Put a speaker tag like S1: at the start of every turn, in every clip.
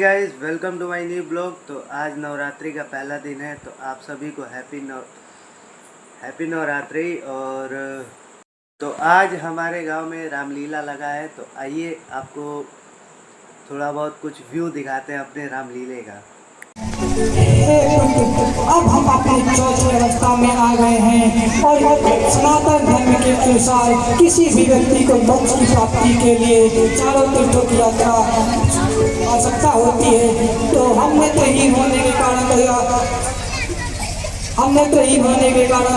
S1: Guys, welcome to my new blog. तो आज नवरात्रि का पहला दिन है, तो आप सभी को हैप्पी नवरात्रि। और तो आज हमारे गांव में रामलीला लगा है, तो आइए आपको थोड़ा बहुत कुछ व्यू दिखाते हैं अपने रामलीले का।
S2: अब हम अपनी चौथ व्यवस्था में आ गए हैं और सनातन धर्म के अनुसार किसी भी व्यक्ति को मोक्ष की प्राप्ति के लिए चारों तीर्थों की यात्रा आवश्यकता होती है। तो हम नेत्रहीन होने के कारण तो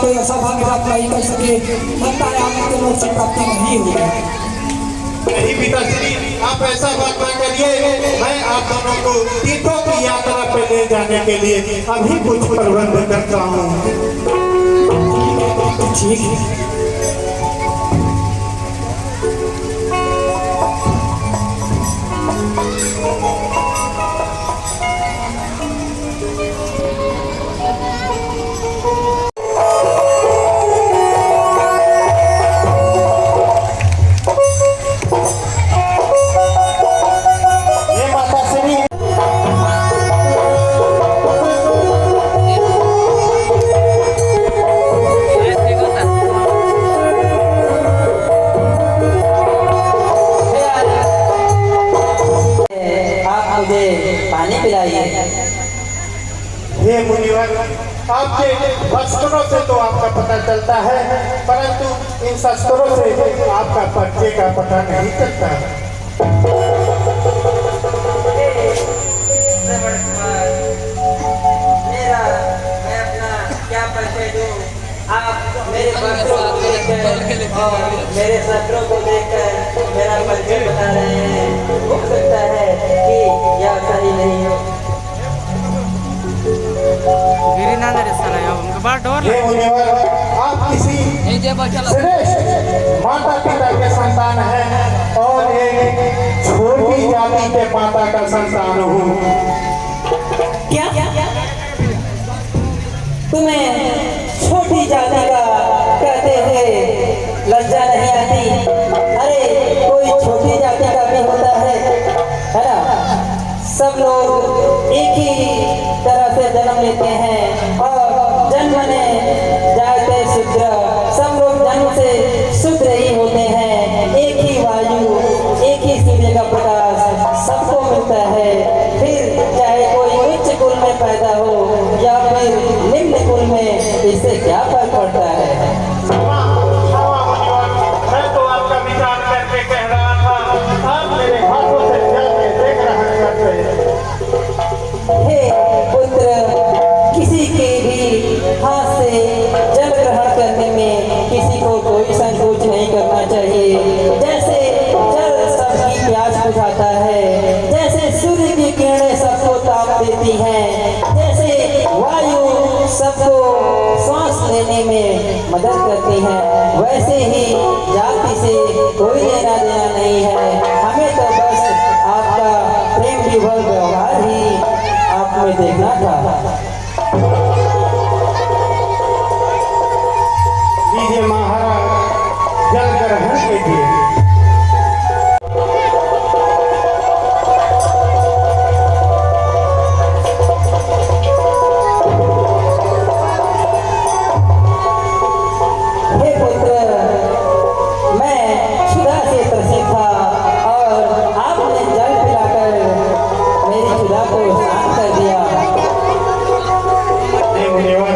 S2: यह सौभाग्य प्राप्त नहीं कर सके। लगता है हमें मोक्ष की प्राप्ति नहीं हुई।
S3: नहीं पिताश्री, आप ऐसा बात न करिए। मैं आप दोनों को तीर्थों की यात्रा पे ले जाने के लिए अभी कुछ प्रबंध करता हूँ।
S2: ठीक है।
S4: पानी पिलाइए।
S3: हे मुनिवर, आपके वस्त्रों से तो आपका पता चलता है, परंतु इन शस्त्रों से आपका परिचय का पता नहीं चलता।
S4: मैं अपना क्या परिचय दूं? आप मेरे वस्त्रों को देखकर और मेरे शस्त्रों को देखकर मेरा परिचय बता रहे हैं। हो सकता है कि यह सही नहीं हो।
S3: हे मुनिवर, आप किसी श्रेष्ठ माता पिता के संतान हैं और एक छोटी जाति के माता का संतान हूँ।
S4: क्या तुम्हें छोटी जाति का कहते हुए लज्जा नहीं आती? अरे कोई छोटी जाति का भी होता है ना? सब लोग एक ही तरह से जन्म लेते हैं और जन्म में जाते शूद्र, सब लोग जन्म से शूद्र ही होते हैं। एक ही वायु, एक ही सूर्य का प्रकाश सबको मिलता है। फिर चाहे कोई उच्च कुल में पैदा हो या फिर निम्न कुल में, इससे क्या फर्क पड़ता है?
S3: मैं तो आपका विचार करके कह रहा था, आप मेरे हाथों से जल के देख रहे करते।
S4: हे पुत्र, किसी के भी हाथ से जल ग्रहण करने में किसी को कोई संकोच नहीं करना चाहिए। जैसे जल सबकी प्यास बुझाता है, जैसे सूर्य की किरणें सबको ताप देती हैं, जैसे वायु सबको सांस लेने में मदद करती है, वैसे ही जाति से कोई लेना देना नहीं है। हमें तो बस आपका प्रेम विभोर व्यवहार ही आप में देखना था।
S3: लीजिए महाराज, जल ग्रहण कीजिए।
S4: हे पुत्र, मैं क्षुधा से त्रसित था और आपने जल पिलाकर मेरी क्षुधा को शांत कर दिया।
S3: हे मुनिवर,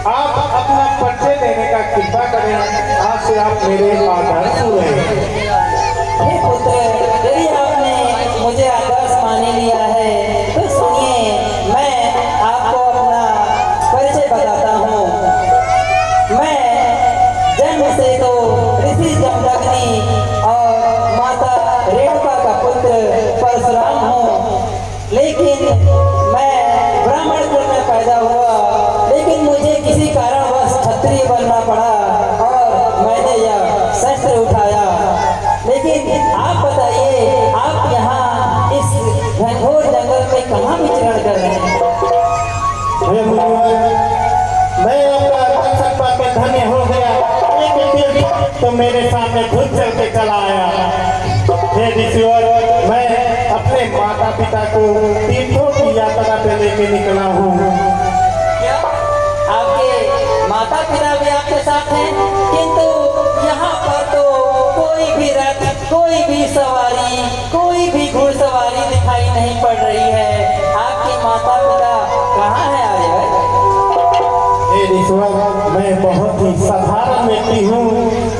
S3: आप अपना परिचय देने का कृपा करें। आज से आप मेरे आदर्श हुए।
S4: हे पुत्र, यदि आपने मुझे आदर्श मान लिया है तो सुनिए, मैं आपको अपना परिचय बताता हूँ। मैं जन्म से तो ऋषि जमदग्नि और माता रेणुका का पुत्र परशुराम हूँ, लेकिन मैं ब्राह्मण कुल में पैदा हुआ, लेकिन मुझे किसी कारणवश क्षत्रिय बनना पड़ा और मैंने यह शस्त्र उठाया। लेकिन आप बताइए, आप यहाँ इस घनघोर जंगल में कहाँ विचरण कर रहे हैं?
S3: हे मुनिवर, मैं आपका दर्शन पाकर धन्य हो गया, लेकिन तो मेरे सामने खुद चल के चला आया। हे ऋषिवर, मैं अपने पिता को तीर्थों की यात्रा पे लेके निकला हूँ।
S4: क्या आपके माता पिता भी आपके साथ हैं? किंतु यहाँ पर तो कोई भी रथ, कोई भी सवारी, कोई भी घुड़सवारी दिखाई नहीं पड़ रही है। आपके माता पिता कहाँ है आर्यभट्ट?
S3: ईश्वर, मैं बहुत ही साधारण व्यक्ति हूँ,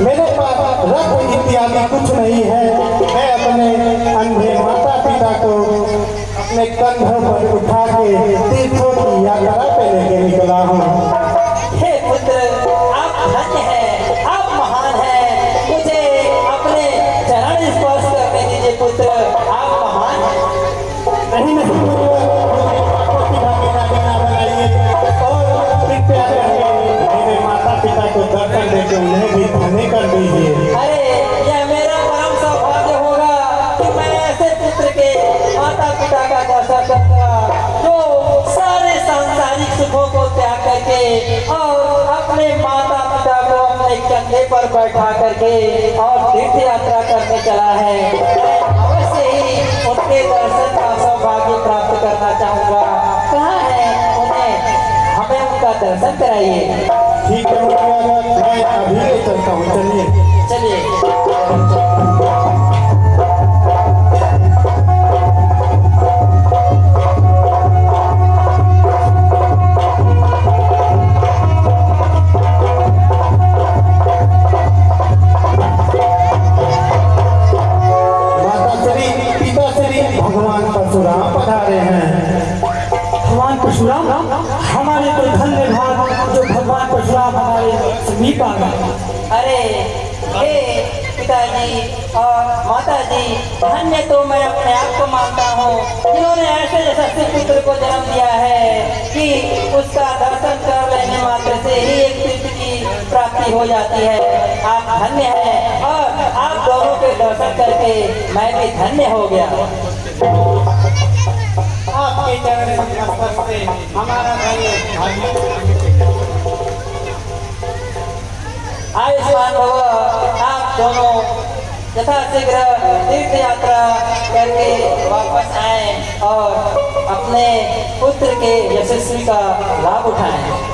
S3: मेरे पास रथ इत्यादि कुछ नहीं है। मैं अपने अंधे माता पिता को अपने कंधों पर उठा के तीर्थों की यात्रा पे लेके निकला हूँ।
S4: हे पुत्र, आप धन्य हैं, आप महान हैं। मुझे अपने चरण स्पर्श करने दीजिए पुत्र, आप महान हैं।
S3: नहीं मेरे माता पिता को दर्शन देके उन्हें भी धन्य कर दीजिए।
S4: अरे यह मेरा परम सौभाग्य होगा कि मैं ऐसे पुत्र के माता पिता का दर्शन करूंगा जो सारे सांसारिक सुखों को त्याग करके और अपने माता पिता को अपने कंधे पर बैठा करके और तीर्थ यात्रा करने चला है। मैं अवश्य ही उनके दर्शन का सौभाग्य प्राप्त करना चाहूंगा। कहाँ है उन्हें, हमें उनका दर्शन कराइए।
S3: ठीक है, मैं अभी ले चलता हूँ, चलिए।
S4: चलिए।
S3: भगवान परशुराम पधारे हैं।
S2: भगवान परशुराम, हमारे तो धन्य भाग जो भगवान परशुराम हमारे समीप आ गए।
S4: अरे हे पिताजी और माताजी, धन्य तो मैं अपने आप को मानता हूँ जिन्होंने ऐसे यशस्वी पुत्र को जन्म दिया है कि उसका दर्शन कर लेने मात्र से ही एक तीर्थ की प्राप्ति हो जाती है। आप धन्य हैं और आप दोनों के दर्शन करके मैं भी धन्य हो गया।
S3: आपके चरण स्पर्श से हमारा
S4: आयुष्मान भव। आप दोनों यथाशीघ्र तीर्थ यात्रा करके वापस आएं और अपने पुत्र के यशस्वी का लाभ उठाएं।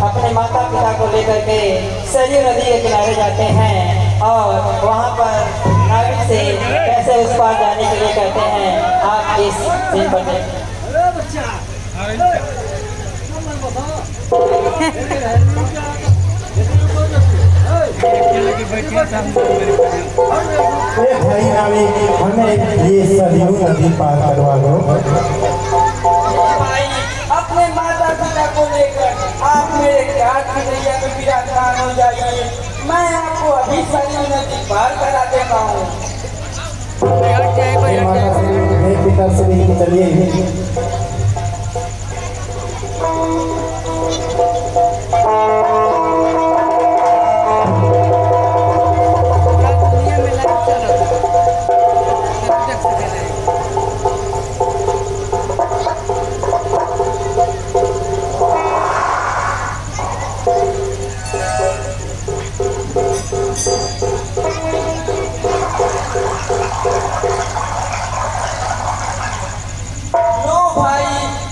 S4: अपने माता पिता को लेकर के सरयू नदी के किनारे जाते हैं और वहाँ पर नाविक से कैसे उस पार जाने के लिए कहते हैं। आप इस दिन पर
S3: भाई नाविक, हमें ये सरयू नदी पार करवा दो।
S5: अपने माता पिता को लेकर आप मेरे घाट की नैया में विराजमान हो जाइए। मैं आपको अभी सरयू नदी पार करा देता हूँ।
S3: पिता श्री, चलिए।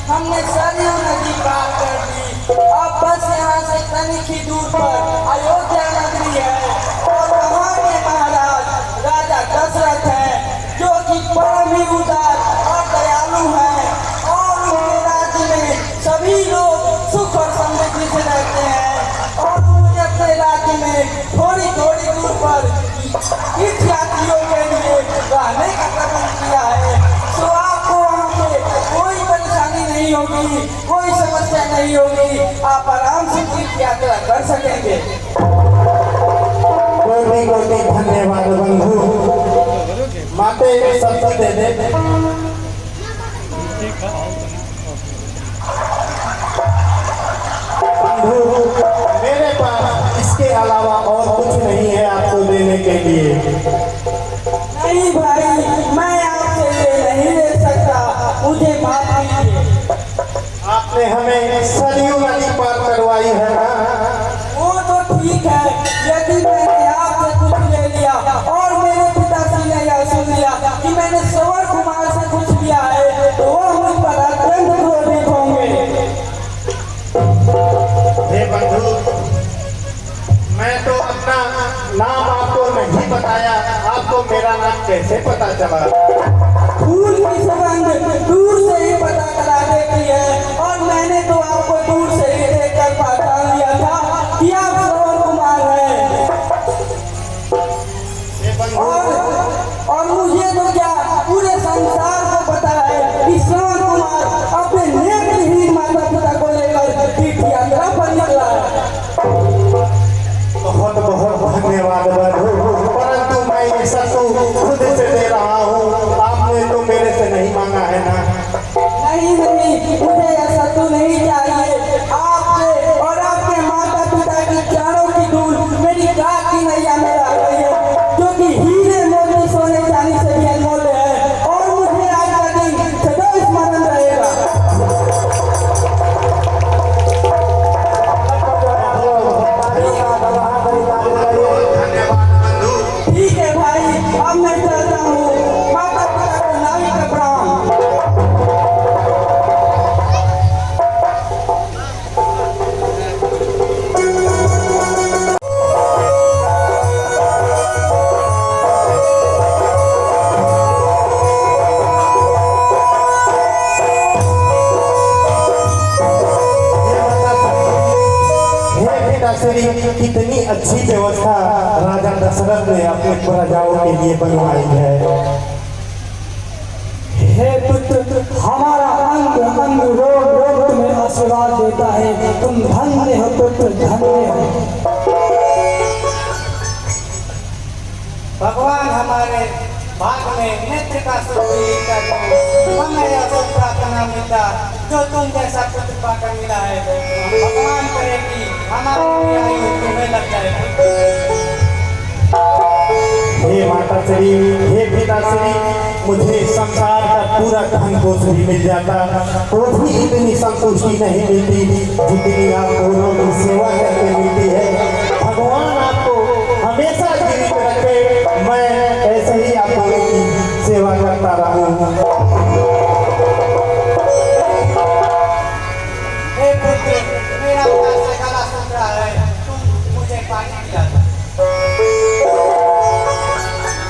S5: हमने सरयू नदी पार कर दी। अब बस यहाँ से तनिक ही दूर पर अयोध्या नगरी है और वहाँ के महाराज राजा दशरथ हैं, जो कि परम ही उदार और दयालु हैं और उनके राज्य में सभी लोग सुख और समृद्धि से रहते हैं। और उन्होंने अपने राज्य में थोड़ी थोड़ी दूर पर तीर्थयात्रियों के लिए रहने का प्रबंध किया है। तो आपको वहाँ पे कोई परेशानी नहीं होगी, कोई समस्या नहीं होगी, आप आराम से तीर्थ यात्रा कर सकेंगे।
S3: कोटि कोटि धन्यवाद बंधु। माते सबसे दे दे। हमें सरयू नदी पार करवाई है ना।
S5: वो तो ठीक है, यदि मैंने आपसे कुछ ले लिया और मेरे पिताजी ने यह सुन लिया कि मैंने श्रवण कुमार से कुछ लिया है, तो वो मुझ पर अत्यंत क्रोधित होंगे।
S3: हे बंधु, मैं तो अपना नाम आपको नहीं बताया, आपको मेरा नाम कैसे पता चला?
S5: फूल की सुगंध दूर से ही पता करा देती है, और मैंने तो आपको दूर से ही देखकर पहचान लिया था कि आप श्रवण कुमार हैं।
S3: हे बंधु,
S5: और मुझे तो क्या, पूरे संसार को पता है कि श्रवण कुमार अपने नेत्रहीन माता पिता को लेकर तीर्थ यात्रा पर निकला है।
S3: बहुत बहुत धन्यवाद बंधु, परंतु मैं ये सब तो खुद से दे रहा हूँ, आपने तो मेरे से नहीं मांगा है ना।
S5: नहीं नहीं, मुझे ऐसा तो नहीं चाहिए। आपके और आपके माता पिता की चारों की धूल मेरी गाय की नैया में आ गई है, जो कि हीरे मोती सोने चांदी से भी अनमोल है, और मुझे आज का दिन सदैव स्मरण रहेगा।
S3: धन्यवाद बंधु।
S5: ठीक है भाई, अब मैं चलता हूँ। माता पिता को नाई का प्रणाम।
S3: श्री कितनी अच्छी व्यवस्था राजा दशरथ ने अपने प्रजाओं के लिए बनवाई है।
S2: हे पुत्र, हमारा अंग अंग रोग रोग तुम्हें आशीर्वाद देता है। तुम धन्य हो पुत्र, धन्य हो।
S1: भगवान हमारे भाग में नेत्र का सुख कर दो, हमें यह सुख प्रार्थना मिलता जो तुम जैसा पुत्र पाकर मिला है। भगवान करे कि हमारी आयु तुम्हें लग जाए।
S3: हे माता श्री, हे पिता श्री, मुझे संसार का पूरा धन कोष भी मिल जाता तो भी इतनी संतुष्टि नहीं मिलती जितनी आप दोनों की सेवा करके मिलती है। भगवान आपको हमेशा जीवित रखे, मैं ऐसे ही आप दोनों की सेवा करता रहूं।
S1: हे पुत्र, मेरा प्यार से गला सुन रहा है, तुम मुझे पानी पिला दो।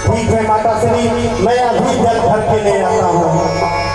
S3: ठीक है माता श्री, मैं अभी जल भर के ले आता हूँ।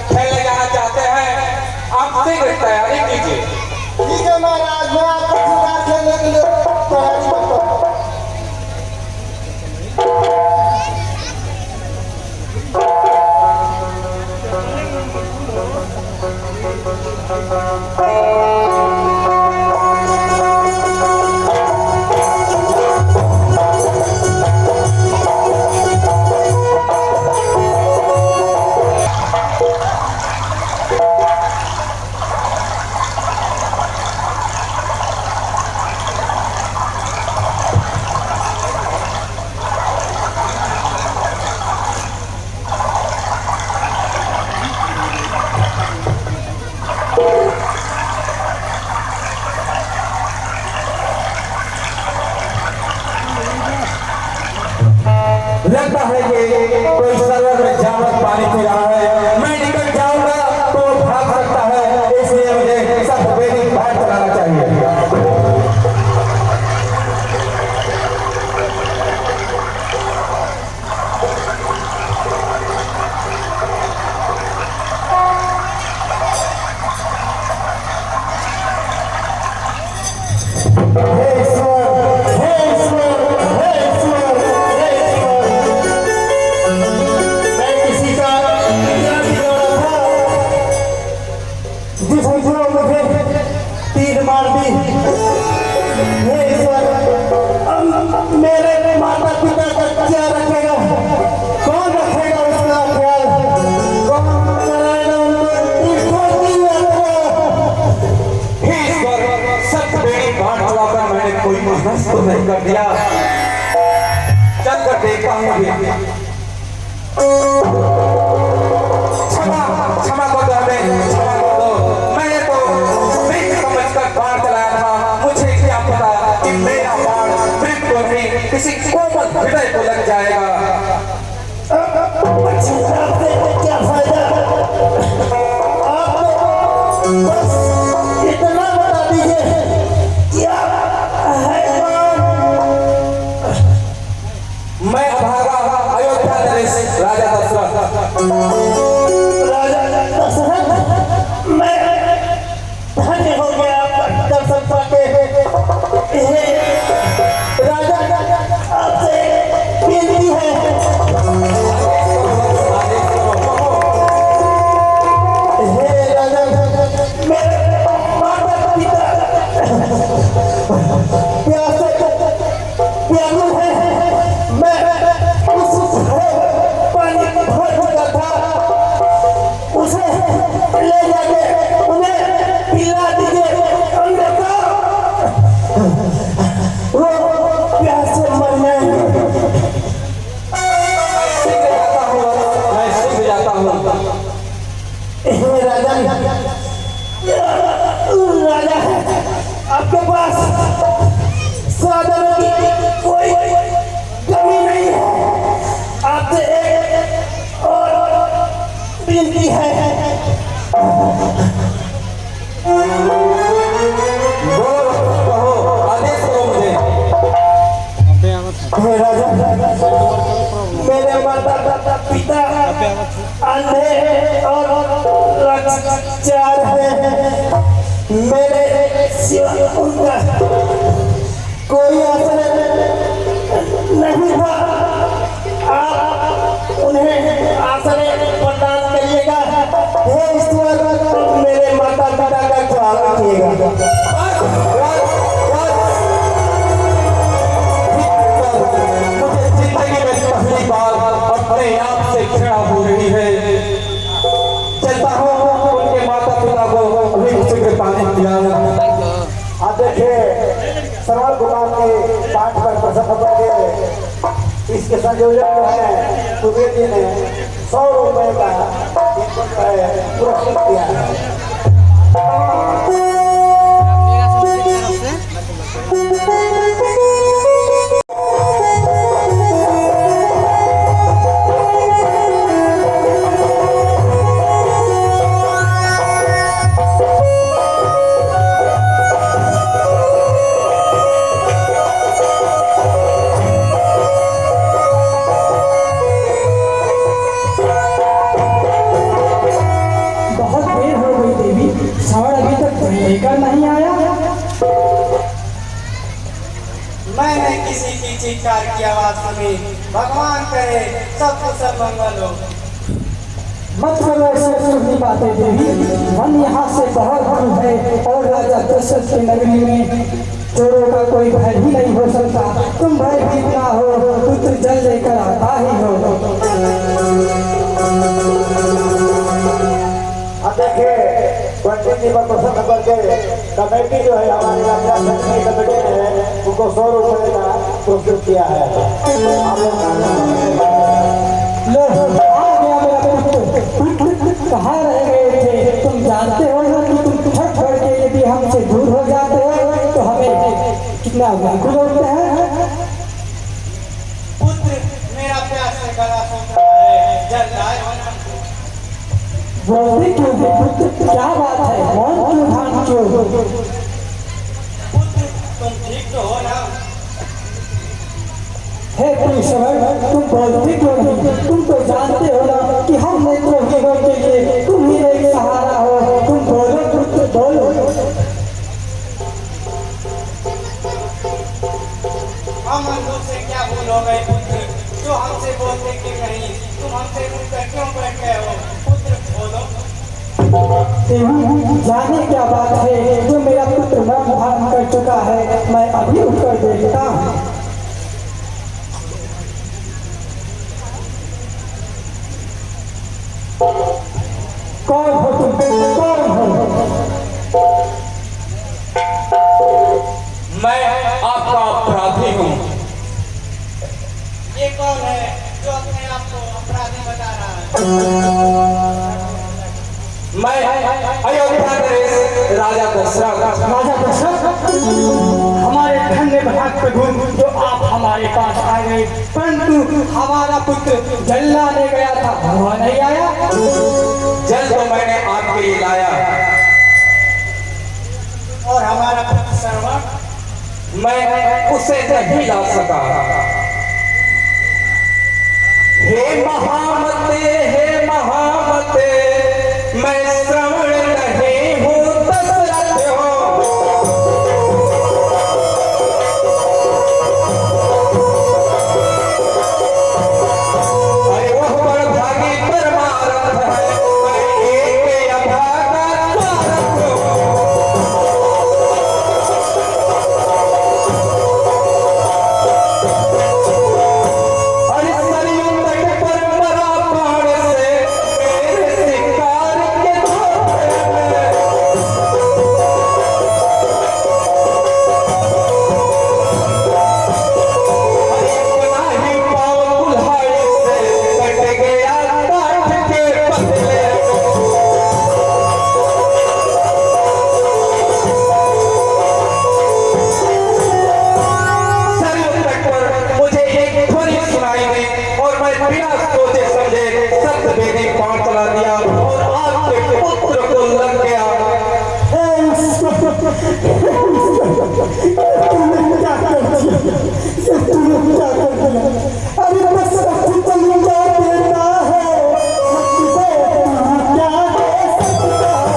S5: खेलने जाना चाहते हैं, आप तैयारी कीजिए।
S3: ठीक है महाराज, मैं आपको शिकार खेलने के लिए तैयारी करता हूँ।
S2: लगता है कि कोई सरोवर में जानवर पानी पी रहा है। मैं निकल जाऊंगा तो भाग सकता है, इसलिए मुझे सब बेटी बाहर चलाना चाहिए।
S6: कोई मानस तो नहीं कर दिया। चल कर देखता हूँ। क्षमा क्षमा कर दो हमें, क्षमा कर दो। मैं तो नहीं समझकर बाण चलाया था। मुझे क्या पता कि मेरा बाण मृत्यु में किसी कोमल हृदय को लग जाएगा।
S3: क्या फायदा? आप बस इतना बता दीजिए क्या है बाण?
S6: मैं अभागा अयोध्या नरेश राजा दशरथ।
S3: राजा दशरथ, मैं धन्य हो गया आपका दर्शन पाके। राजा आपसे विनती है, राजा मेरे माता पिता प्यासे प्यालू है। मैं उस पानी भर चुका था, उसे ले जाके उन्हें पिला दीजिए। अन्यथा वो प्यास से मर जाएंगे।
S6: मैं सीख जाता हूँ।
S3: राजा राजा आपके पास साधन की कोई कमी नहीं है। आपसे एक और विनती है।
S6: कहो, आदेश करो मुझे।
S3: हे राजा, मेरे माता पिता अंधे और लाचार हैं। मेरे सिवा उनका कोई आश्रय नहीं था। आप उन्हें आश्रय प्रदान करिएगा। हे ईश्वर, मेरे माता पिता का ख्याल रखिएगा।
S6: मुझे जिंदगी में पहली बार अपने आप से घृणा हो रही है। चलता हूँ उनके माता पिता को अभी शीघ्र पानी पिलाऊंगा।
S3: आप देखिए, श्रवण कुमार के पाठ पर प्रसन्न होकर के इसके संयोजक जो है सुबेद जी ने 100 रुपए का पुरस्कृत किया है।
S2: बहुत देर हो गई देवी, श्रवण अभी तक लेकर नहीं आया।
S5: मैंने किसी की चीत्कार की आवाज सुनी। भगवान करे सब कुशल मंगल हो।
S2: मत करो ऐसे सुननी बातें देवी। वन यहाँ से बहुत दूर है और राजा दशरथ की नगरी में चोरों का कोई भय ही नहीं हो सकता। तुम भयभीत ना हो, पुत्र जल लेकर आता ही हो।
S3: अब देखिए, पंडित जी पर प्रसन्न करके कमेटी जो है हमारे राजा की कमेटी ने उनको 100 रुपए का पुरस्कृत किया है। आप लोग
S2: लो, आ गया मेरा पुत्र। कहाँ रह गए थे? तुम जानते हो ना कि तुम छठ छोड़ के यदि हमसे दूर हो जाते हो तो हमें कितना व्याकुल होते हैं।
S5: पुत्र मेरा प्यास से गला सूख रहा है, जल लाए हो ना।
S2: बोलते क्यों हो पुत्र? क्या बात है? मौन क्यों धारण क्यों?
S5: पुत्र तुम ठीक तो हो ना?
S2: हे पुरुषवर, तुम बोलते क्यों नहीं? तुम तो जानते हो ना कि हम नेत्रोहीनों के लिए तुम ही एक सहारा हो। तुम बोलो पुत्र, बोलो।
S5: हम अंधों से क्या भूल हो गए पुत्र, जो हमसे बोलते क्यों नहीं? तुम हमसे मुंह कर क्यों बैठ गए हो? पुत्र बोलो।
S2: देवी, जाने क्या बात है जो मेरा पुत्र मौन धारण कर चुका है। मैं अभी उठकर देखता हूँ। कौन हो तुम? कौन हो?
S6: मैं आप दशरथ।
S2: राजा दशरथ, हमारे धन्य भाग प्रभु जो आप हमारे पास आ गए, परंतु हमारा पुत्र जल्ला ले गया था, वह नहीं आया।
S6: जल तो मैंने आपके लिए लाया,
S5: और हमारा पुत्र श्रवण
S6: मैं उसे नहीं ला सका। हे महामते, हे महामते, मैं श्रवण नहीं हूँ दशरथ हो। अरे वह बड़भागी परमारथ है, मैं एक अभागा स्वार्थ हूँ। अरे सरयू तट पर मरा बाण से मेरे शिकार के धोखे में। अरे अपना ही पाँव कुल्हाड़ी से कट गया काठ के पतले में। सरयू तट पर मुझे एक ध्वनि सुनाई दी और मैं बिना सोचे समझे सत्य बेदी पांव चला दिया और आपके पुत्र को लग गया।
S2: अरे बस चलूंगा देता है, क्या है सकता है।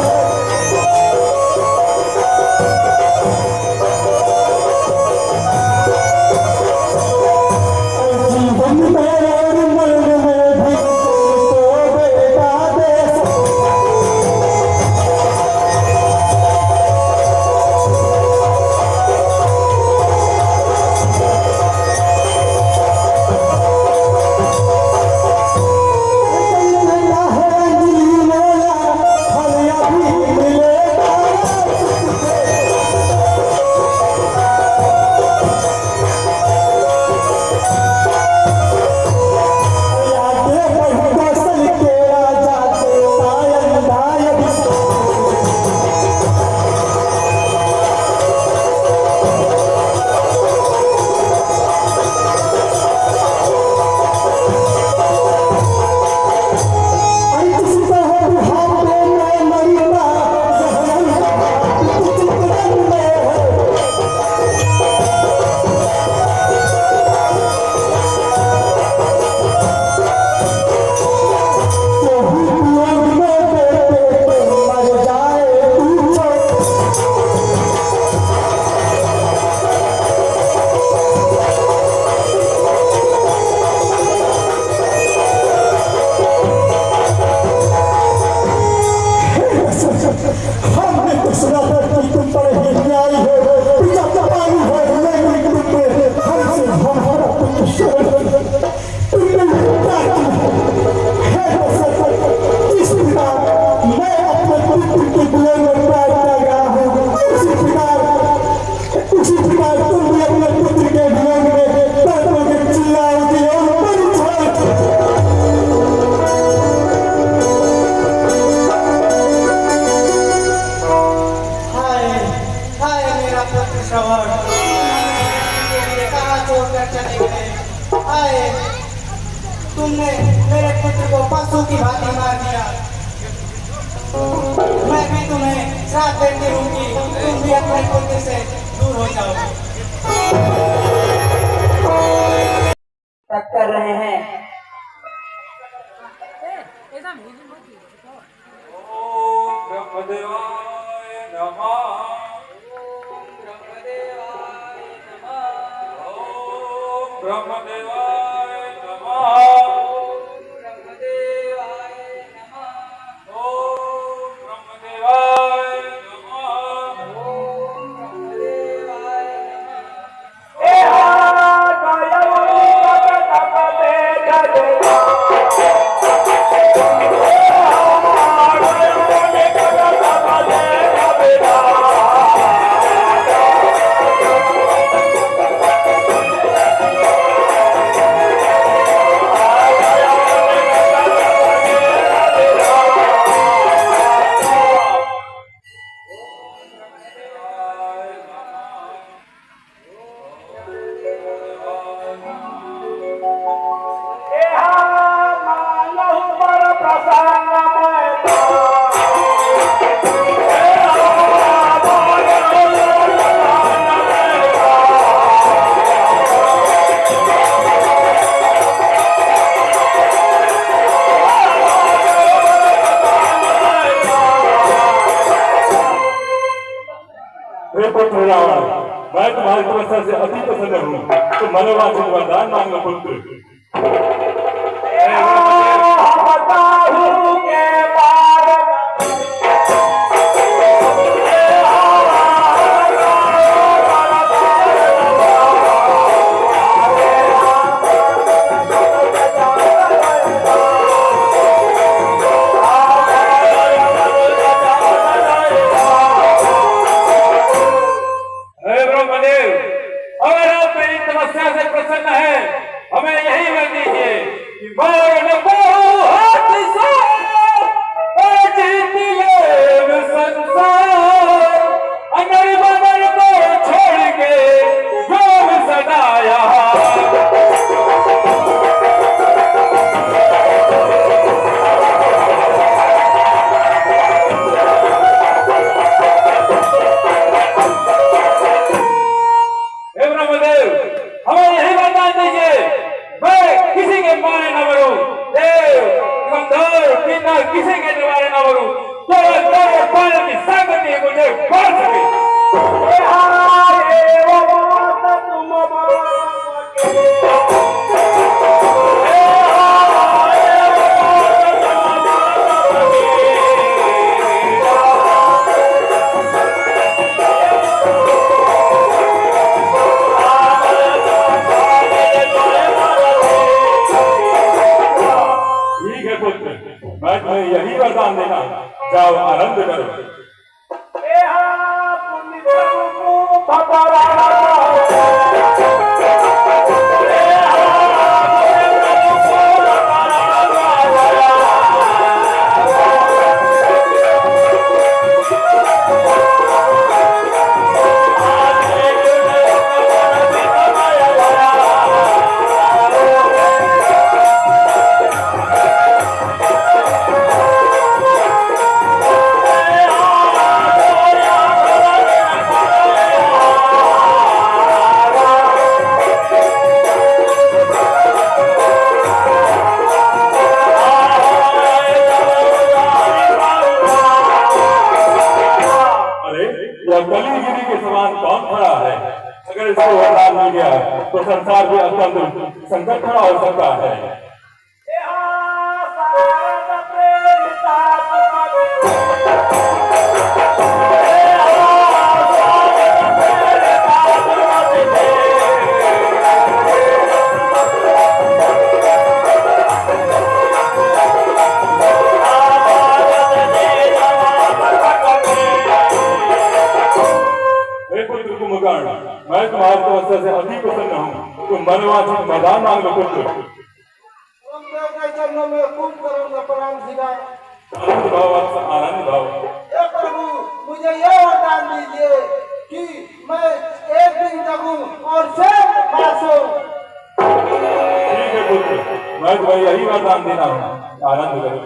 S2: जीवन में और मरण में भी तो बेटा दे सकता है। जीवोला फल अभी मिलेगा। आगे बढ़ कौशल के राजा देता अंधाय अंत सुबह बिहार में मैं मरीना चित्रन में है। तो ही लोग में बेटे मर जाए तू। हमने तो सुना था कि तुम बड़े ही न्यायी हो, पिता पानी हो, लेकिन तुमने हमसे हमारा पुत्र शरण तुमने लूटा किया। हे दशरथ, जिस प्रकार मैं अपने पुत्र के बुरे में पैर लगा हूँ, उसी प्रकार तुम भी अपने पुत्र के विरोध में पैरों के चिल्लाओगे और परिछाओगे।
S5: हाय हाय मेरा पुत्र श्रवण, कहाँ छोड़कर चले गए। हाय, तुमने मेरे पुत्र को पशु की भांति मार दिया। मैं भी तुम्हें श्राप देती हूँ कि तुम भी अपने पुत्र से दूर हो जाओ।
S4: तब कर रहे हैं।
S7: ब्रह्मदेवाय नमः। ब्रह्मदेवाय नमः। ओम ब्रह्मदेवाय नमः।
S6: तुम्हारी तपस्या से अति प्रसन्न हूँ, तो मनोवांछित वरदान मांग लो पुत्र।
S7: हे ब्रह्मदेव, अगर आप मेरी तपस्या से प्रसन्न है, हमें यही वर दीजिए कि बाण हाथ से और जीत ले संसार, अगर बदन को छोड़ के योग सदाया। हे ब्रह्मदेव, हमें यही वरदान दीजिए, मैं किसी के मारे न मरूं, देव गंधर्व किन्नर किसी के द्वारे न मरूं, केवल तेरे पाल की संगति मुझे पाल सके।
S6: ठीक है पुत्र, मैं तुम्हें यही वरदान देना, जाओ आनंद करो। कलिगिरी के समान कौन खड़ा है? अगर इसको वरदान मिल गया तो संसार में अत्यंत संकट खड़ा हो सकता है। मैं तुम्हारी तपस्या से अति प्रसन्न हूँ, तुम मनवांछित वरदान मांग लो पुत्र।
S3: खूब करूंगा प्रणाम सिखाए।
S6: आनंद भाव, आनंद भाव।
S3: हे प्रभु, मुझे यह वरदान दीजिए कि मैं एक दिन जगूं और शेर मासूं।
S6: ठीक है पुत्र, मैं तुम्हें यही वरदान देना हूँ, आनंद करो।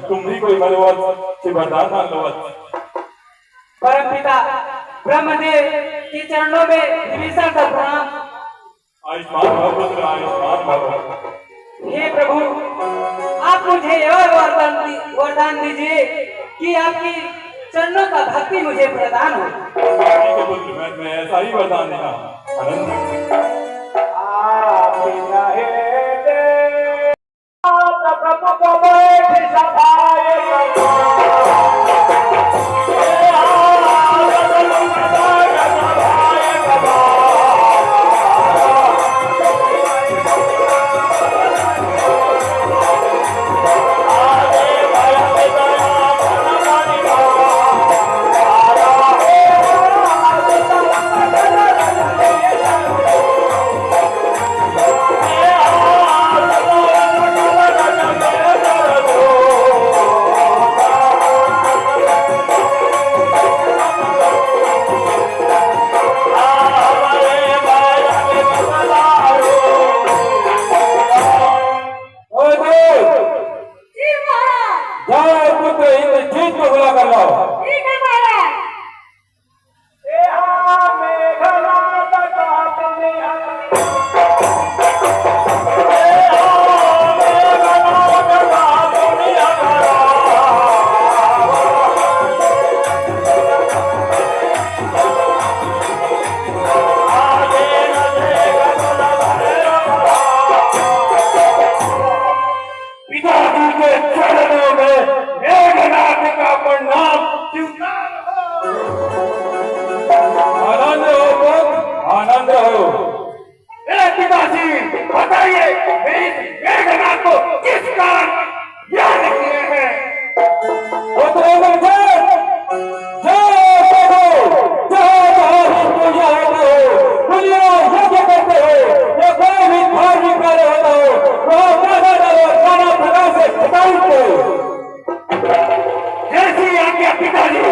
S6: तुम भी कोई मनोवत से वरदान मांग लो।
S4: परमपिता ब्रह्मदेव के चरणों में विभीषण का प्रणाम।
S6: आयुष्मान भव पुत्र, आयुष्मान भव।
S4: हे प्रभु, आप मुझे यह वरदान दीजिए कि आपकी चरणों का भक्ति मुझे प्रदान हो।
S6: ठीक है पुत्र, मैं तुम्हें ऐसा ही वरदान देना, आनंद।
S7: मंत्र इंद्रजीत को बुला कर लाओ।
S8: ठीक है महाराज।
S7: पिताजी के चरणों में मेघनाथ का प्रणाम स्वीकार हो। आनंद हो पुत्र, आनंद हो। ए पिताजी, बताइए मेघनाथ को किस कारण याद किए हैं? वो तो जैसी आज्ञा पिताजी।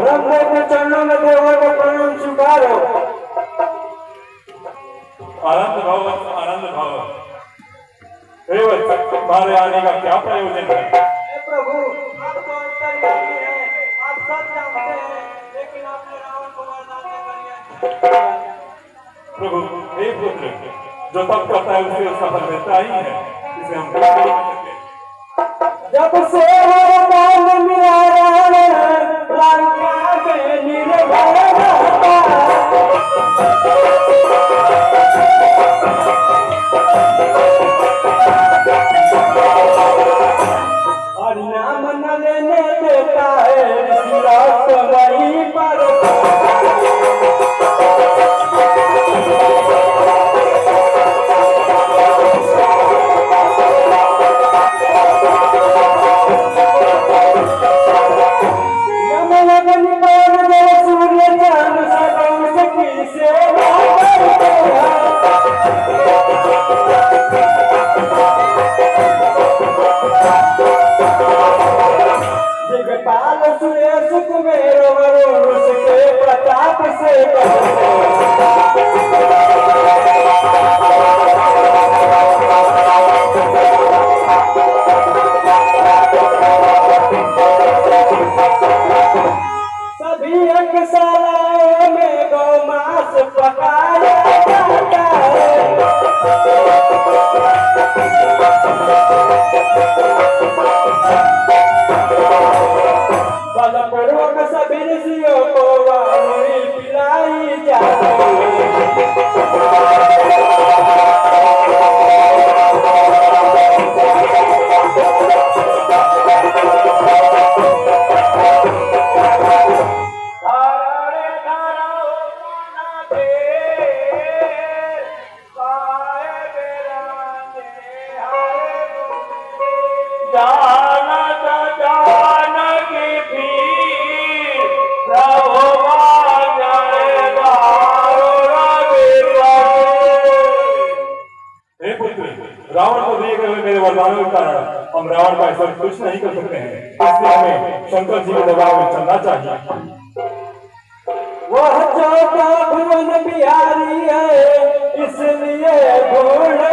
S7: रामदेव के चरणों में देवों का प्रणाम स्वीकारो। आनंद भाव, आनंद भाव। हे वत्स, तुम्हारे आने का क्या प्रयोजन है?
S5: हे प्रभु, आप तो अंतर्यामी हैं, आप सब जानते हैं, लेकिन आपने रावण को वरदान देकर यह
S7: प्रभु, हे पुत्र, जो तप करता है उसे उसका फल मिलता ही है, इसे हम कुछ नहीं कर सकते।
S5: जब से वरदान मिला रावण लंका में निर्भय रहता। और नाम न लेने देता है ऋषि रात वहीं पर। प्रताप से सभी अक्षराओं में गौमांस पकाया जाता है। बलपूर्वक सभी ऋषियों को वारुणी पिलाई जाती
S7: रावण को दिए गए मेरे वरदानों के कारण हम रावण का ऐसा कुछ नहीं कर सकते हैं, इसलिए हमें शंकर जी के दरबार में चलना चाहिए।
S5: वह चौथा भुवन बिहारी है, इसलिए ढूंढने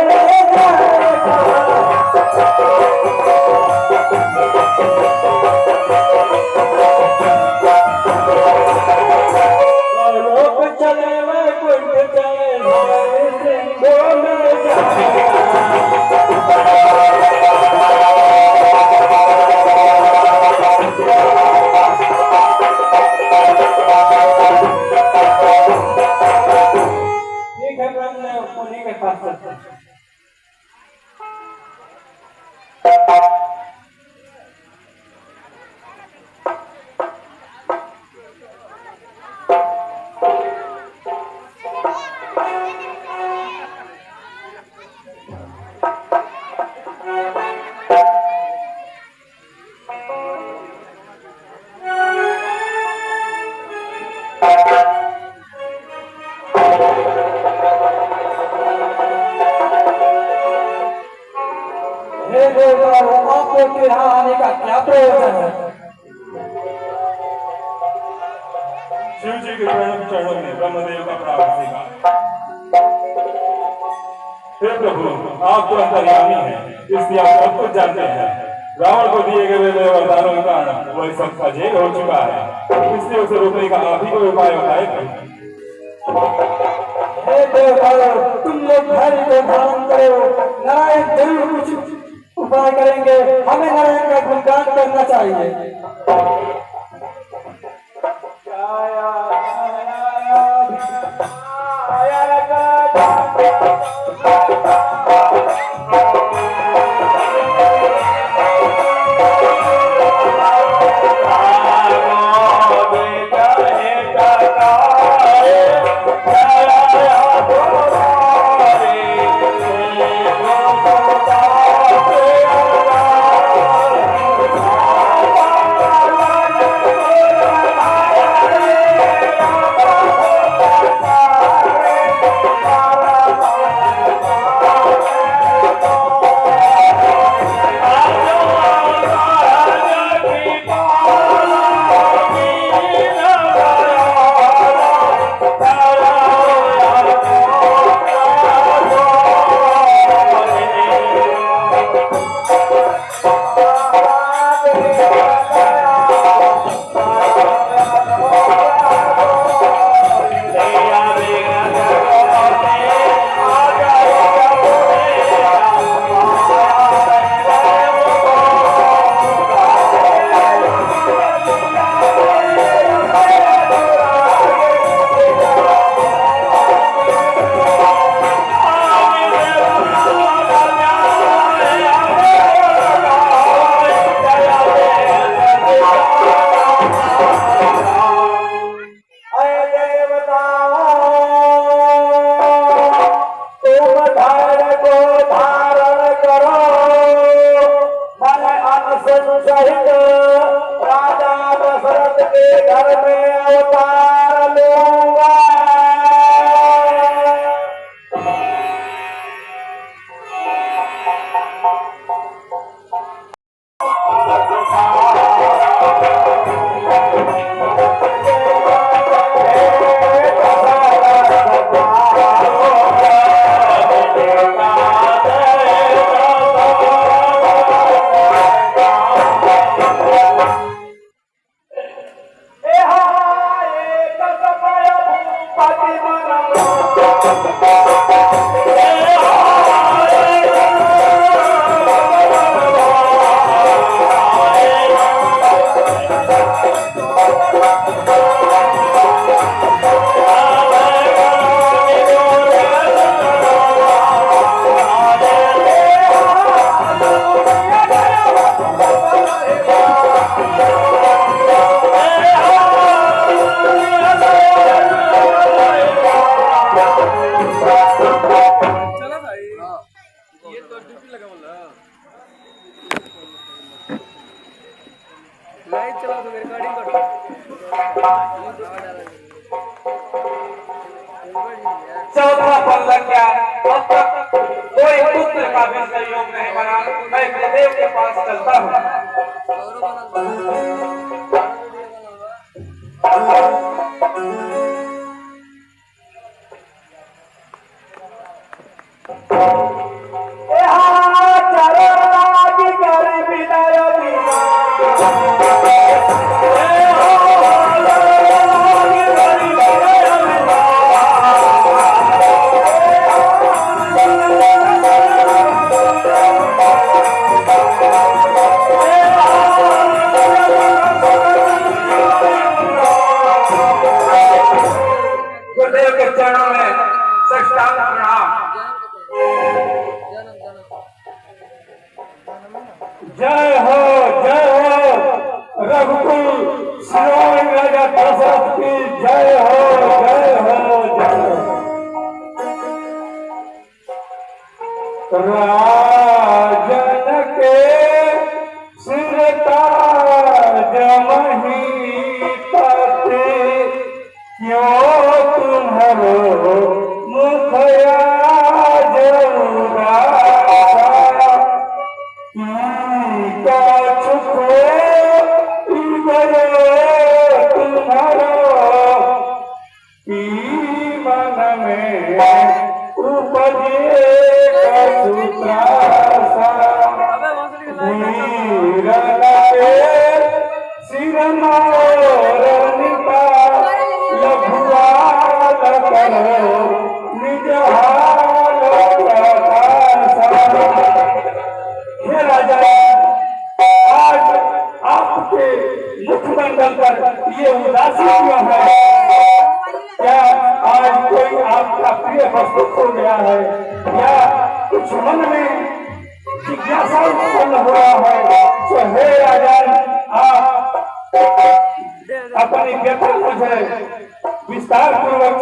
S5: लोग चले वैकुंठ चले सिंधु में जाए। ठीक है, उन्हीं के पास चलते हैं। हे देवताओं, आपको यहाँ आने का क्या प्रयोजन है?
S7: शिव जी के चरणों में ब्रह्मदेव का प्राप्त सीखा। हे प्रभु, आप तो अंतर्यामी हैं, इसलिए आप सब कुछ जानते हैं। रावण को दिए गए मेरे वरदानों के कारण वह सब सजेग हो चुका है, इसलिए उसे रोकने का आप ही को उपाय बताए थे।
S5: हे देवताओं, तुम लोग धैर्य को धारण करो, नारायण जरूर कुछ उपाय करेंगे। हमें नारायण का गुणगान करना चाहिए।
S7: घर में अवतार लूंगा। चौथा फल लग गया। अब तक कोई पुत्र का भी सहयोग नहीं बना। मैं गुरुदेव के पास चलता हूँ। गुरुदेव के चरणों में साष्टांग प्रणाम। जय हो रघुकुल शिरोमणि राजा दशरथ की जय हो जय हो जय हो। राजन के सिर ताज महीपति क्यों तुम्हारो मुखया मन में उपजे सिर निज हे राजा, आज आपके मुखमंडल पर ये उदासी क्यों है? क्या आज कोई आपका प्रिय वस्तु खो गया है या कुछ मन में जिज्ञासा उत्पन्न हो रहा है? तो हे राजा, आप अपनी व्यथा मुझे विस्तार पूर्वक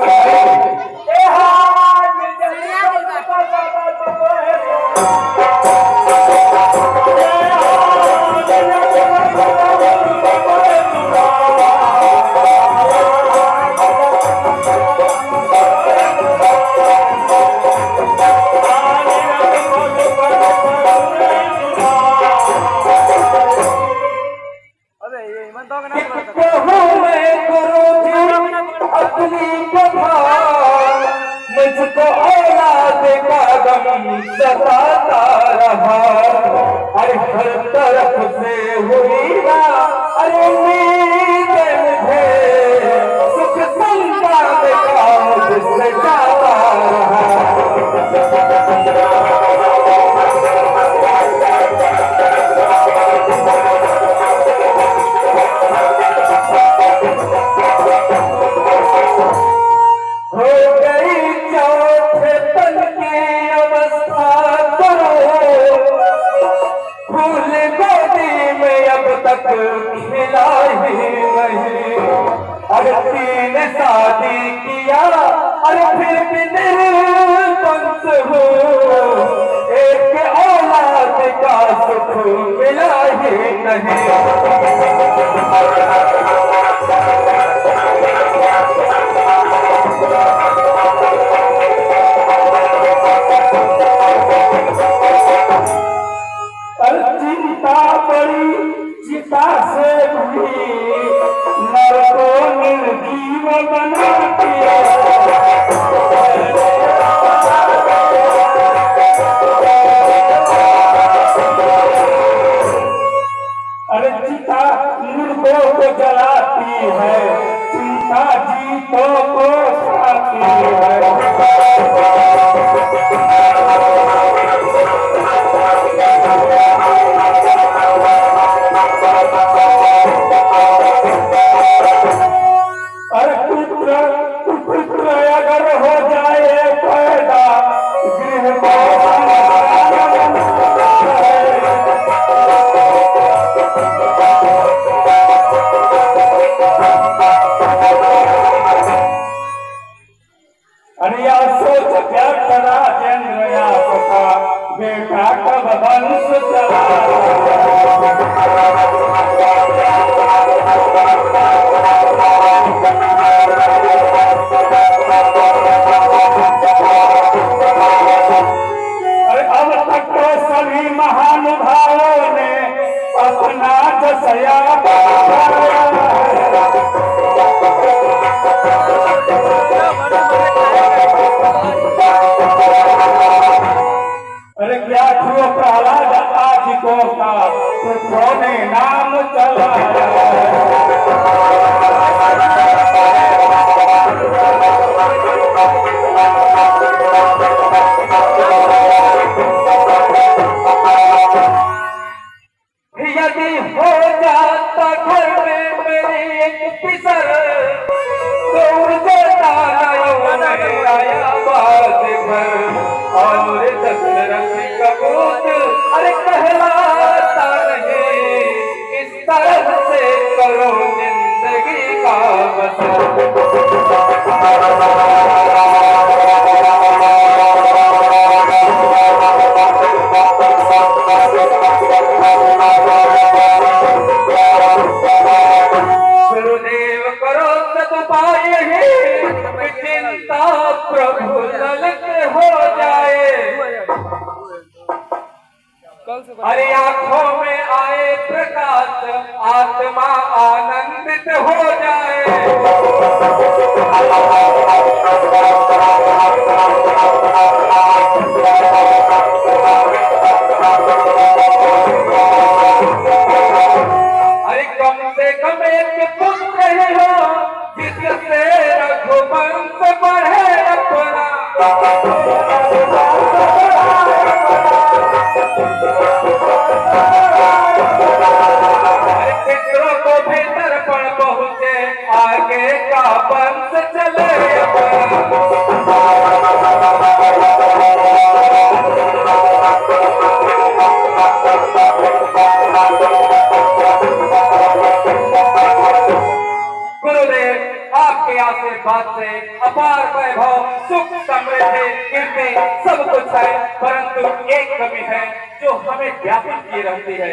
S7: मुझको औलाद का गम सताता रहा। अरे हर तरफ से हुई ना अरे उम्मीद मुझे सुख संतान का मुझसे जाता रहा। खिला ही नहीं। अरे तीन शादी किया अरे फिर भी निर्बंस हो। एक औलाद का सुख मिला ही नहीं। चिंता बड़ी चिता से भी नर को निर्जीव बनाती है। अरे चिता मुर्दों को जलाती है, चिंता जीतों को खाती है। पुत्र अगर हो जाए पैदा गृह अरे या सोच क्या करा चंद्र या पता बेटा कब वंश चला। सभी महानुभावों ने अपना जसया अरे क्या छुओ प्रहलाद आज को का पुत्रों ने नाम चला। यदि हो जाता घर में मेरी एक पिसर तो उड़ जाता आया बात घर और दशरथ कपूत अरे कहलाता नहीं। इस तरह से करो जिंदगी का बसर। गुरुदेव करो सदुपाय ही चिंता प्रभु ललित हो जाए। अरे आंखों में आए प्रकाश आत्मा आनंदित हो जाए। अरे कम से कम एक पुत्र ही हो जिससे रघुवंश बढ़े अपना। पितरों को भी तर्पण पहुँचे आगे का वंश चले गुरुदेव आपके आशीर्वाद से अपार वैभव सुख समृद्धि कीर्ति सब कुछ है, परंतु एक कमी है जो हमें व्यापक की रहती है।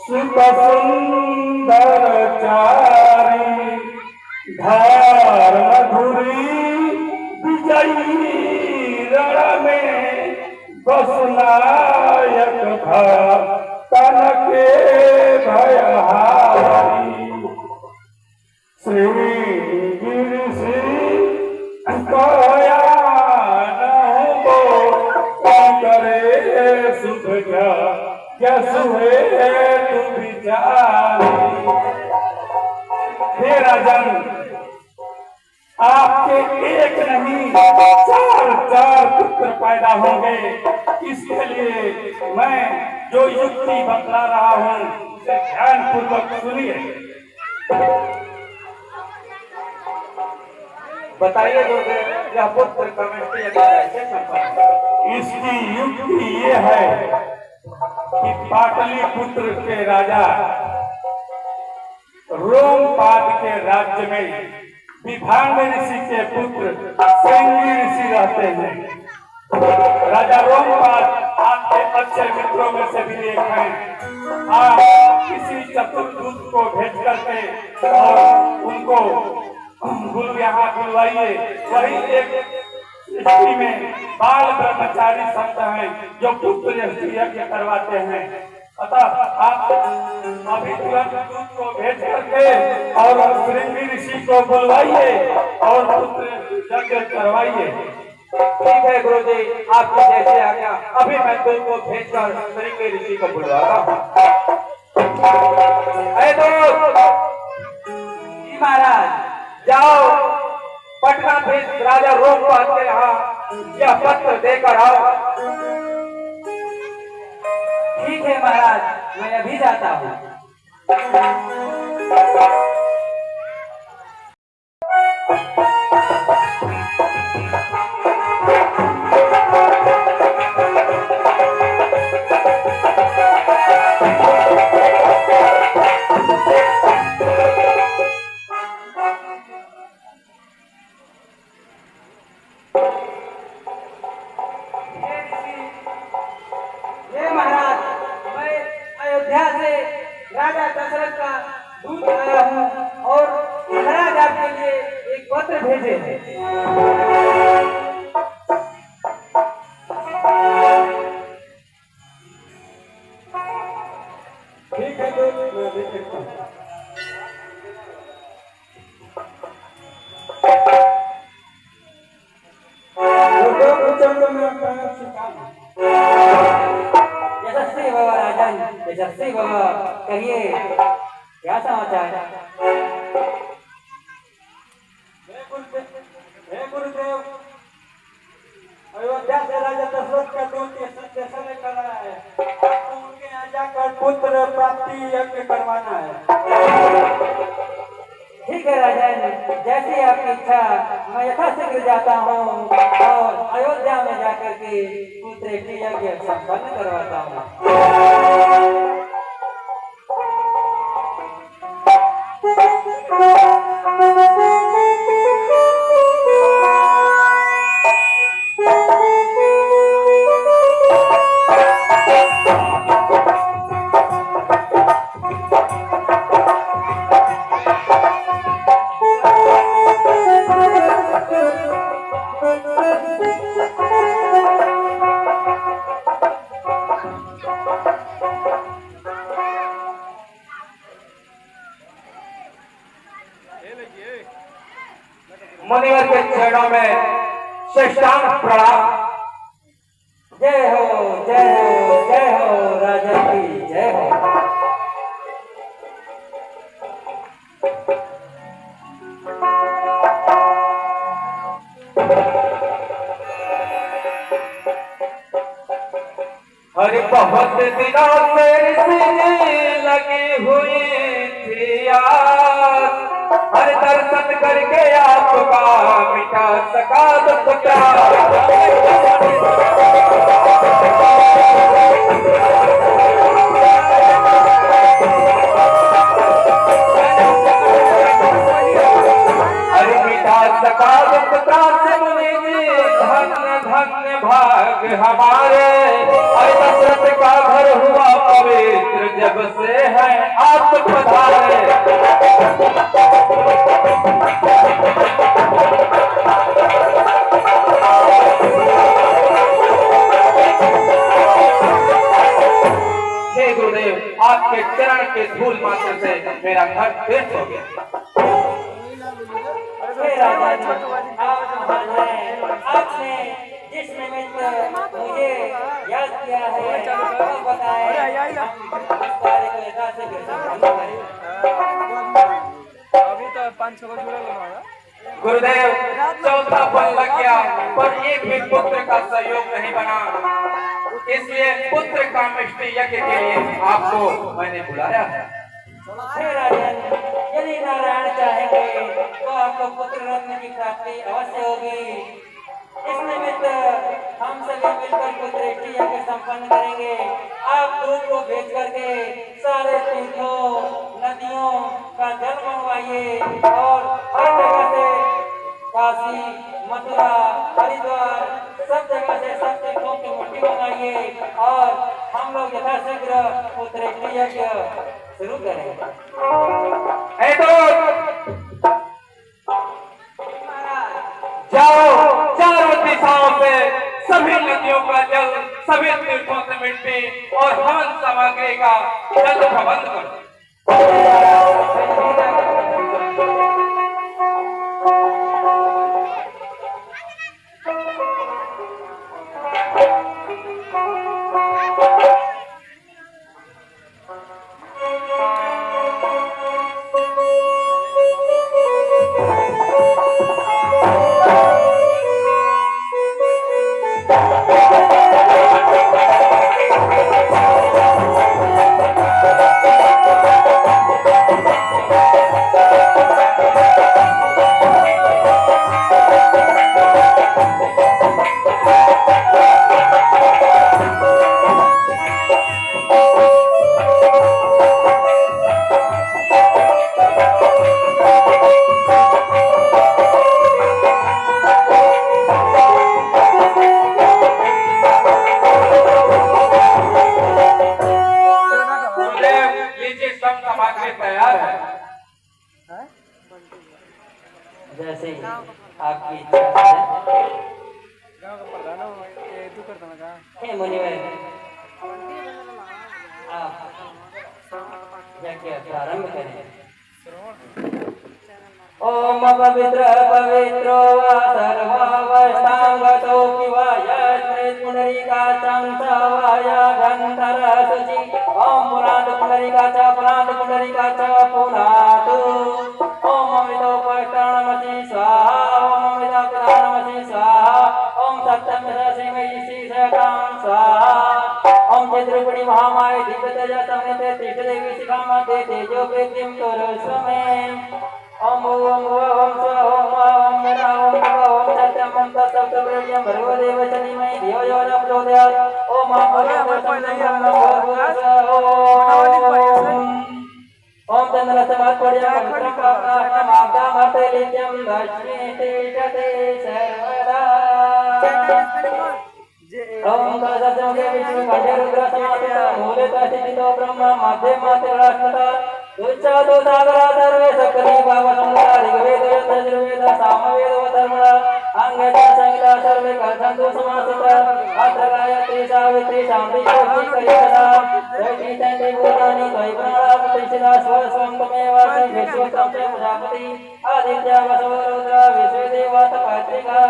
S7: सुख सुंदर चारी धार मधुरी विजयी रण में बसनायक था तन के भयहारी श्री गिरि श्री कया करे सुख क्या सुहे तू विचारी। हे राजन, आपके एक नहीं चार चार पुत्र पैदा होंगे, इसके लिए मैं जो युक्ति बतला रहा हूँ उसे ध्यान पूर्वक सुनिए।
S6: बताइए गुरुदेव, यह पुत्र कमेटी कैसे संपन्न?
S7: इसकी युक्ति ये है कि पाटलिपुत्र के राजा रोमपाद के राज्य में विभांड ऋषि के पुत्र श्रृंगी ऋषि रहते हैं। राजा रोमपाद आपके अच्छे मित्रों में से भी एक हैं। आप किसी चतुर्दूत को भेज करके और उनको यहाँ बुलवाइए। वही एक स्थिति में बाल ब्रह्मचारी संत हैं जो पुत्र यज्ञ करवाते हैं। अतः आप अभी तुरंत दूत को भेज करके और श्रृंगी ऋषि को बुलवाइए और पुत्र यज्ञ करवाइए।
S6: ठीक है गुरुजी, आपकी जैसे आज्ञा। अभी मैं दूत को भेजकर श्रृंगी ऋषि को बुलवाता हूँ। महाराज, जाओ पटना भेज राजा रोमपाद के यहाँ यह पत्र देकर आओ।
S4: ठीक है महाराज, मैं अभी जाता हूँ। राजा दशरथ का दूत आया हूँ और महाराज आपके लिए एक पत्र भेजे हैं।
S7: ठीक है तो मैं देख सकता हूँ।
S4: यशस्वी बाबा राजन, यशस्वी बाबा, कहिए क्या समाचार?
S7: हे गुरुदेव, अयोध्या से राजा दशरथ का दूत स्टेशन लेकर आया है। आपको उनके यहाँ जाकर पुत्र प्राप्ति यज्ञ करवाना है।
S4: ठीक है राजन, जैसी आपकी इच्छा, मैं यथाशीघ्र जाता हूँ और अयोध्या में जाकर के पुत्र की यज्ञ संपन्न करवाता हूँ।
S6: मुनिवर के चरणों में साष्टांग प्रणाम।
S4: जय हो, जय हो, जय हो राजा की जय हो।
S6: अरे बहुत दिनों से ऋषि लगी हुई थी यार, हर दर्शन करके आपका मिटा सका दुख प्यार। अरे मिटा सका दुख प्यार, धन्य धन्य
S7: भाग हमारे, और दशरथ का घर हुआ पवित्र जब से है आप पधारे। हे गुरुदेव, आपके चरण के धूल मात्र से मेरा घर तीर्थ हो गया।
S4: हे राजा जी, आप महान हैं। आपने जिस निमित्त मुझे याद किया है वो बताएं, हम इस कार्य को यथा शीघ्र संपन्न करें।
S7: गुरुदेव, चौथा फल लग गया पर एक भी पुत्र का सहयोग नहीं बना, इसलिए पुत्र का मिष्टि यज्ञ के लिए आपको मैंने बुलाया है।
S4: हे राजन, यदि नारायण चाहेंगे तो आपको पुत्र रत्न की प्राप्ति अवश्य होगी। इस निमित्त हम सभी मिलकर पुत्र यज्ञ संपन्न करेंगे। आप दूध को भेज करके सारे तीर्थों नदियों का जल मंगवाइए और हर जगह से काशी, मथुरा, हरिद्वार सब जगह से सब तीर्थों की मिट्टी मंगाइए और हम लोग यथाशीघ्र पुत्र यज्ञ शुरू करेंगे।
S7: है तो जाओ, चारों दिशाओं से सभी नदियों का जल, सभी तीर्थों से मिट्टी और हवन सामग्री का जल प्रबंध करो।
S4: जैसे आपकी इच्छा है। हे मुनिवर, आप यज्ञ प्रारंभ करें। ओम पवित्र पवित्रो वा सर्वावस्थांगतो किवाय पुंडरीकाचं वाय घंटर शुचि। ओम पुनाद पुंडरीकाचं पुनाद पुंडरीकाचं पुनाद। ओम अमितो पष्टनमसि स्वाहा। ओम अमितो प्रधानमसि स्वाहा। ओम सप्तम श्री सहकां स्वाहा। ओम चित्रपुड़ी महामाय दिव्यतेज समेत त्रिदेवी शिखामते तेजो वृद्धिं कुरुष्व। ओम ओम ओम स्व ओम ओम नमः ओम ओम सत्यं मंत्र सप्तब्रह्मण्यं भर्गो देवस्य धीमहि धियो यो न प्रचोदयात्। ओम ओम चंद्रसमात्पर्यं मंत्रं प्राप्तं माता माते नित्यं दर्शयते जते सर्वदा। ओम सहस्रमुखे विष्णु कंठे रुद्र समाहितः मूले तस्थितो ब्रह्म मध्ये माते राष्ट्रता। उच्चातो सागरा सर्वे सकली भावसमुद्रा ऋग्वेद यजुर्वेद सामवेद वधर्मणा अंगे च संहिता सर्वे कथन्तु समासिता। अत्र गायत्री सावित्री शान्ति ज्योति कलिकदा दैवी चण्डी भूतानि त्वयि प्रणा प्रतिष्ठिता स्वस्वं त्वमेव श्री विश्वतं च प्रजापति आदित्य वसो रुद्र विश्वदेवा तपत्रिका।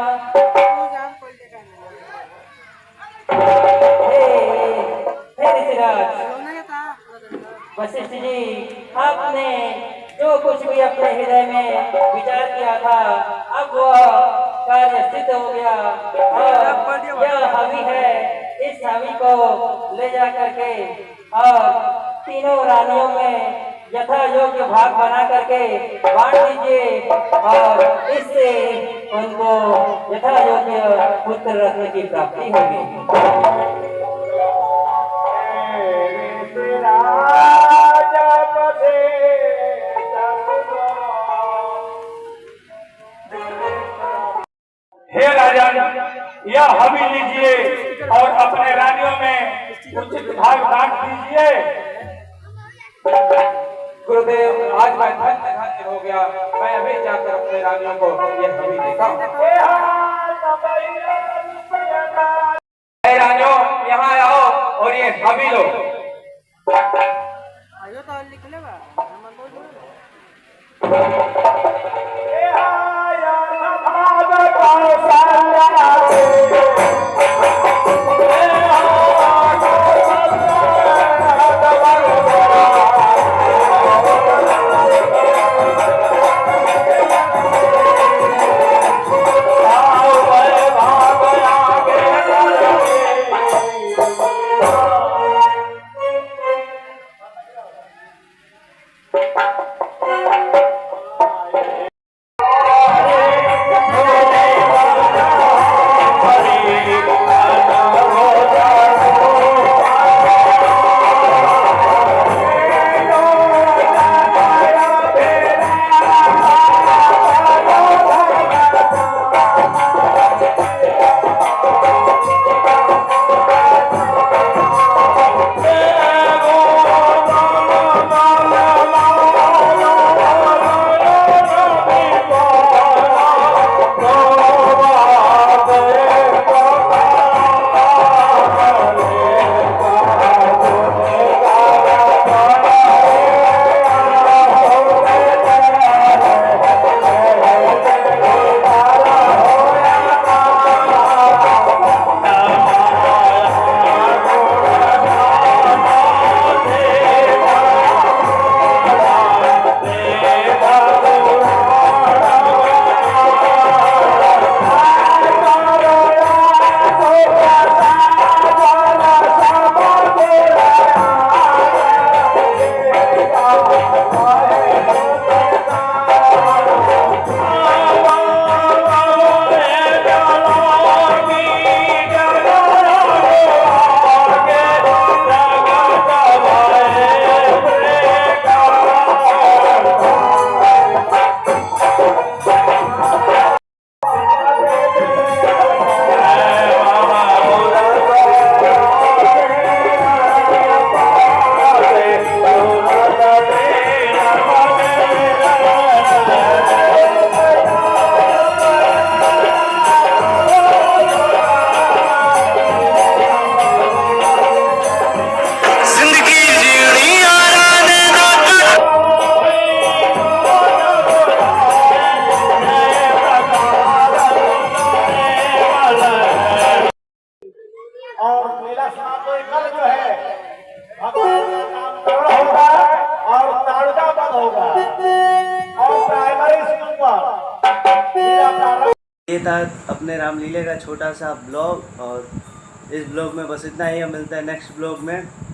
S4: हे ऋषिराज वशिष्ठ जी, आपने जो कुछ भी अपने हृदय में विचार किया था अब वह कार्य सिद्ध हो गया और यह हवि है। इस हवि को ले जा करके और तीनों रानियों में यथा योग्य भाग बना करके बांट दीजिए और इससे उनको यथा योग्य पुत्र रत्न की प्राप्ति होगी।
S7: हे राजा, यह हवि लीजिए और अपने रानियों में उचित भाग बांट दीजिए।
S6: गुरुदेव, आज मैं धन्य धन्य हो गया। मैं अभी जाकर अपने रानियों को ये हवि देता हूँ। रानियों, यहाँ आओ और ये हवि लो।
S3: और मेला समापन कल जो है होगा और ताड़का बंद होगा और प्राइमरी स्कूल पर
S1: ये था अपने रामलीला का छोटा सा ब्लॉग, और इस ब्लॉग में बस इतना ही। हम मिलते हैं नेक्स्ट ब्लॉग में।